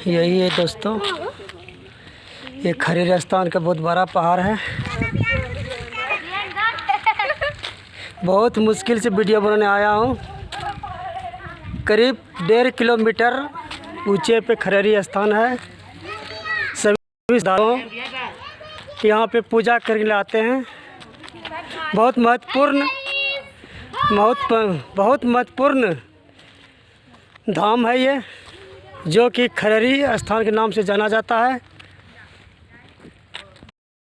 यही है दोस्तों, ये खरेरी स्थान का बहुत बड़ा पहाड़ है। बहुत मुश्किल से वीडियो बनाने आया हूँ। करीब 1.5 किलोमीटर ऊंचे पे खरेरी स्थान है। सभी श्रद्धालु यहाँ पे पूजा करने आते हैं। बहुत महत्वपूर्ण धाम है ये, जो कि खरेरी स्थान के नाम से जाना जाता है।